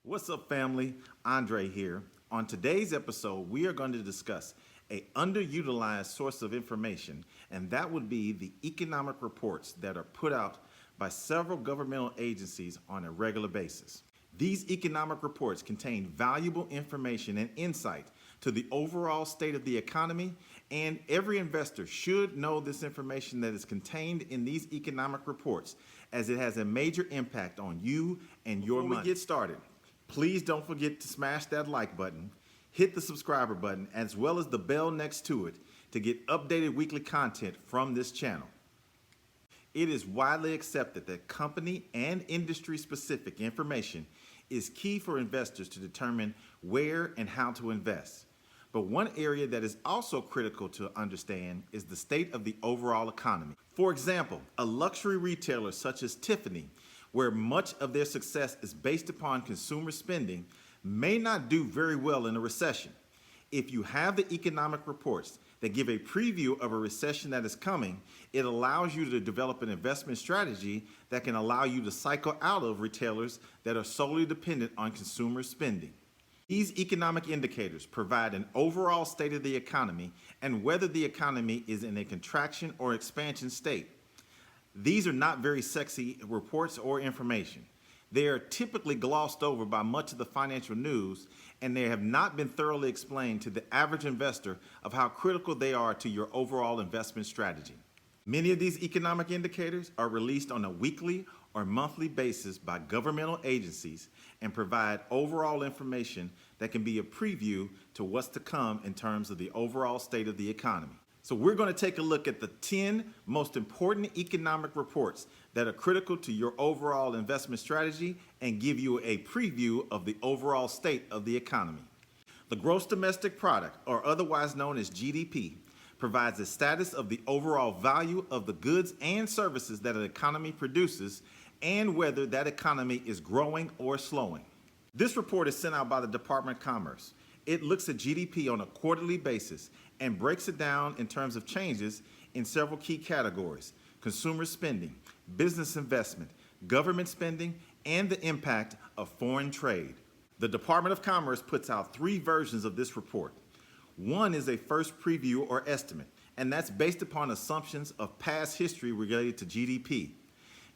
What's up, family? Andre here. On today's episode, we are going to discuss a underutilized source of information, and that would be the economic reports that are put out by several governmental agencies on a regular basis. These economic reports contain valuable information and insight to the overall state of the economy, and every investor should know this information that is contained in these economic reports, as it has a major impact on you and your money. Before we get started, please don't forget to smash that like button, hit the subscriber button, as well as the bell next to it to get updated weekly content from this channel. It is widely accepted that company and industry-specific information is key for investors to determine where and how to invest. But one area that is also critical to understand is the state of the overall economy. For example, a luxury retailer such as Tiffany, where much of their success is based upon consumer spending, may not do very well in a recession. If you have the economic reports that give a preview of a recession that is coming, it allows you to develop an investment strategy that can allow you to cycle out of retailers that are solely dependent on consumer spending. These economic indicators provide an overall state of the economy and whether the economy is in a contraction or expansion state. These are not very sexy reports or information. They are typically glossed over by much of the financial news, and they have not been thoroughly explained to the average investor of how critical they are to your overall investment strategy. Many of these economic indicators are released on a weekly or monthly basis by governmental agencies and provide overall information that can be a preview to what's to come in terms of the overall state of the economy. So we're going to take a look at the 10 most important economic reports that are critical to your overall investment strategy and give you a preview of the overall state of the economy. The gross domestic product, or otherwise known as GDP, provides a status of the overall value of the goods and services that an economy produces and whether that economy is growing or slowing. This report is sent out by the Department of Commerce. It looks at GDP on a quarterly basis and breaks it down in terms of changes in several key categories: consumer spending, business investment, government spending, and the impact of foreign trade. The Department of Commerce puts out 3 versions of this report. One is a first preview or estimate, and that's based upon assumptions of past history related to GDP.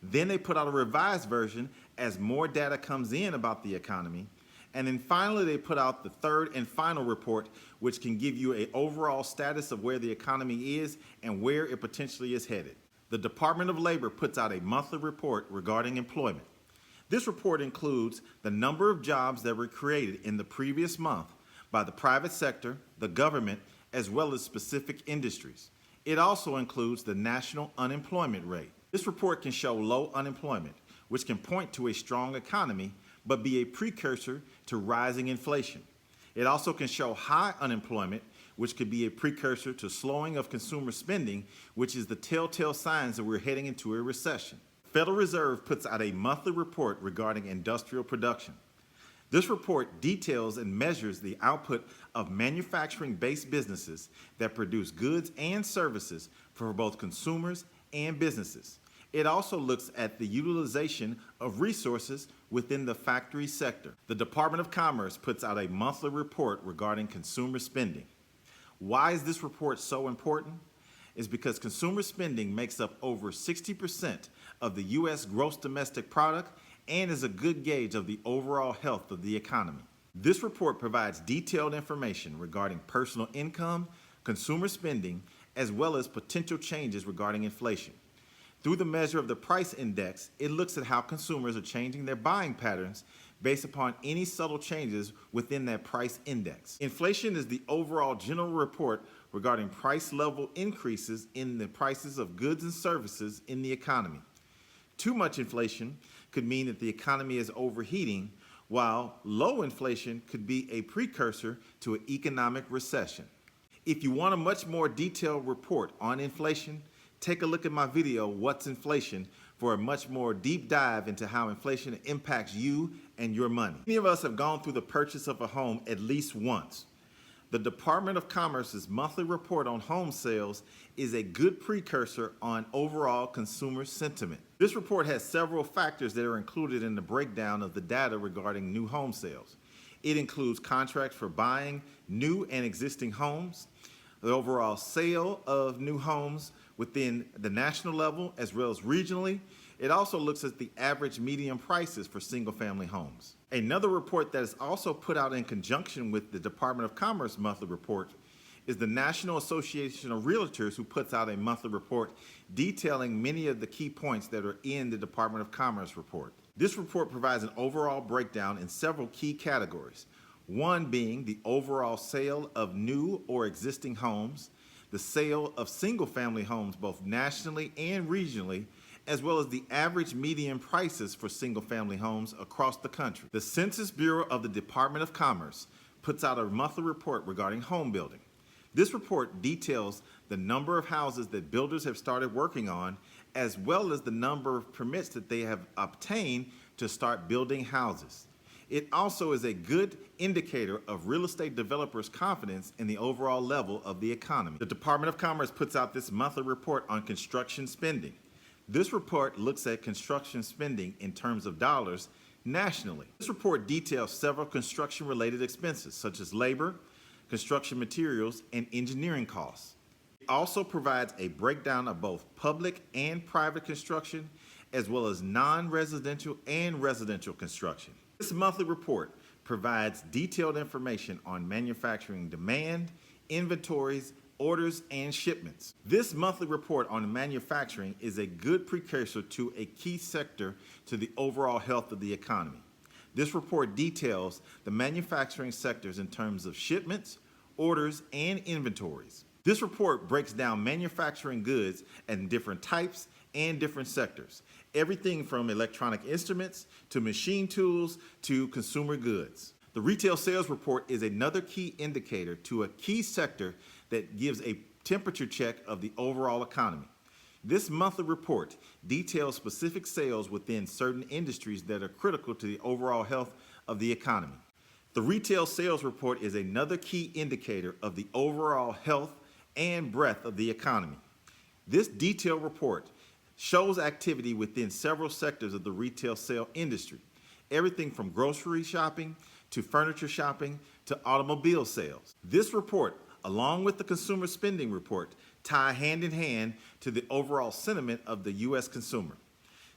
Then they put out a revised version as more data comes in about the economy. And then finally, they put out the third and final report, which can give you an overall status of where the economy is and where it potentially is headed. The Department of Labor puts out a monthly report regarding employment. This report includes the number of jobs that were created in the previous month by the private sector, the government, as well as specific industries. It also includes the national unemployment rate. This report can show low unemployment, which can point to a strong economy, but be a precursor to rising inflation. It also can show high unemployment, which could be a precursor to slowing of consumer spending, which is the telltale signs that we're heading into a recession. Federal Reserve puts out a monthly report regarding industrial production. This report details and measures the output of manufacturing-based businesses that produce goods and services for both consumers and businesses. It also looks at the utilization of resources within the factory sector. The Department of Commerce puts out a monthly report regarding consumer spending. Why is this report so important? It's because consumer spending makes up over 60% of the U.S. gross domestic product and is a good gauge of the overall health of the economy. This report provides detailed information regarding personal income, consumer spending, as well as potential changes regarding inflation. Through the measure of the price index, it looks at how consumers are changing their buying patterns based upon any subtle changes within that price index. Inflation is the overall general report regarding price level increases in the prices of goods and services in the economy. Too much inflation could mean that the economy is overheating, while low inflation could be a precursor to an economic recession. If you want a much more detailed report on inflation, take a look at my video, What's Inflation, for a much more deep dive into how inflation impacts you and your money. Many of us have gone through the purchase of a home at least once. The Department of Commerce's monthly report on home sales is a good precursor on overall consumer sentiment. This report has several factors that are included in the breakdown of the data regarding new home sales. It includes contracts for buying new and existing homes, the overall sale of new homes within the national level as well as regionally. It also looks at the average median prices for single-family homes. Another report that is also put out in conjunction with the Department of Commerce monthly report is the National Association of Realtors, who puts out a monthly report detailing many of the key points that are in the Department of Commerce report. This report provides an overall breakdown in several key categories, one being the overall sale of new or existing homes, the sale of single-family homes both nationally and regionally, as well as the average median prices for single-family homes across the country. The Census Bureau of the Department of Commerce puts out a monthly report regarding home building. This report details the number of houses that builders have started working on, as well as the number of permits that they have obtained to start building houses. It also is a good indicator of real estate developers' confidence in the overall level of the economy. The Department of Commerce puts out this monthly report on construction spending. This report looks at construction spending in terms of dollars nationally. This report details several construction-related expenses, such as labor, construction materials, and engineering costs. It also provides a breakdown of both public and private construction, as well as non-residential and residential construction. This monthly report provides detailed information on manufacturing demand, inventories, orders, and shipments. This monthly report on manufacturing is a good precursor to a key sector to the overall health of the economy. This report details the manufacturing sectors in terms of shipments, orders, and inventories. This report breaks down manufacturing goods in different types and different sectors, everything from electronic instruments to machine tools to consumer goods. The retail sales report is another key indicator to a key sector that gives a temperature check of the overall economy. This monthly report details specific sales within certain industries that are critical to the overall health of the economy. The retail sales report is another key indicator of the overall health and breadth of the economy. This detailed report shows activity within several sectors of the retail sale industry, everything from grocery shopping to furniture shopping to automobile sales. This report, along with the consumer spending report, tie hand in hand to the overall sentiment of the U.S. consumer.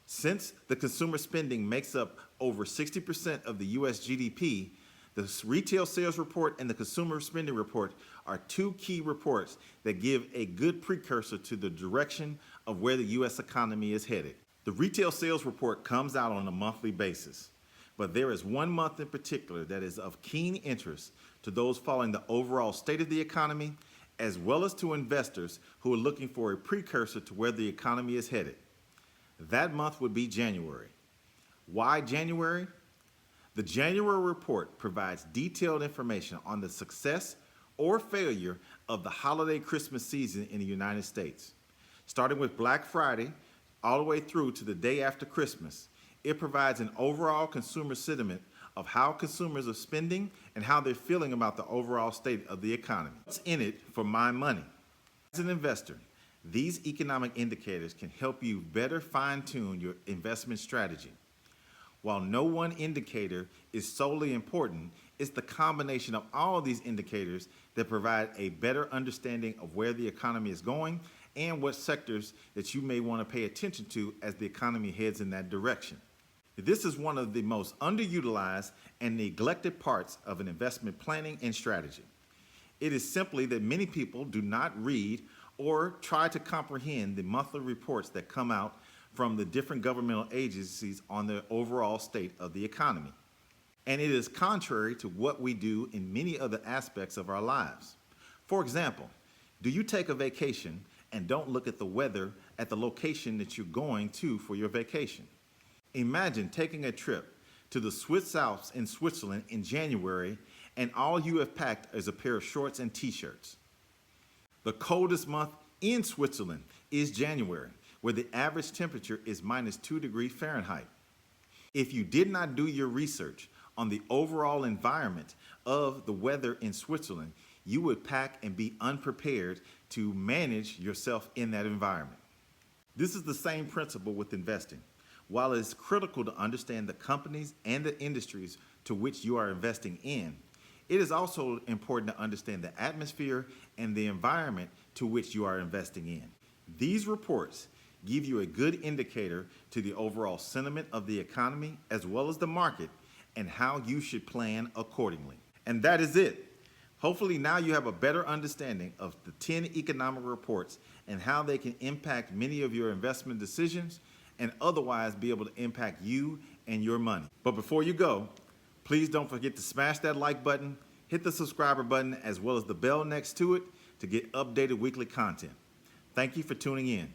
Since the consumer spending makes up over 60% of the U.S. GDP, the retail sales report and the consumer spending report are two key reports that give a good precursor to the direction of where the U.S. economy is headed. The retail sales report comes out on a monthly basis, but there is one month in particular that is of keen interest to those following the overall state of the economy, as well as to investors who are looking for a precursor to where the economy is headed. That month would be January. Why January? The January report provides detailed information on the success or failure of the holiday Christmas season in the United States. Starting with Black Friday all the way through to the day after Christmas, it provides an overall consumer sentiment of how consumers are spending and how they're feeling about the overall state of the economy. What's in it for my money? As an investor, these economic indicators can help you better fine-tune your investment strategy. While no one indicator is solely important, it's the combination of all of these indicators that provide a better understanding of where the economy is going and what sectors that you may want to pay attention to as the economy heads in that direction. This is one of the most underutilized and neglected parts of an investment planning and strategy. It is simply that many people do not read or try to comprehend the monthly reports that come out from the different governmental agencies on the overall state of the economy. And it is contrary to what we do in many other aspects of our lives. For example, do you take a vacation and don't look at the weather at the location that you're going to for your vacation? Imagine taking a trip to the Swiss Alps in Switzerland in January and all you have packed is a pair of shorts and t-shirts. The coldest month in Switzerland is January, where the average temperature is -2 degrees Fahrenheit. If you did not do your research on the overall environment of the weather in Switzerland, you would pack and be unprepared to manage yourself in that environment. This is the same principle with investing. While it is critical to understand the companies and the industries to which you are investing in, it is also important to understand the atmosphere and the environment to which you are investing in. These reports give you a good indicator to the overall sentiment of the economy as well as the market and how you should plan accordingly. And that is it. Hopefully now you have a better understanding of the 10 economic reports and how they can impact many of your investment decisions and otherwise be able to impact you and your money. But before you go, please don't forget to smash that like button, hit the subscriber button as well as the bell next to it to get updated weekly content. Thank you for tuning in.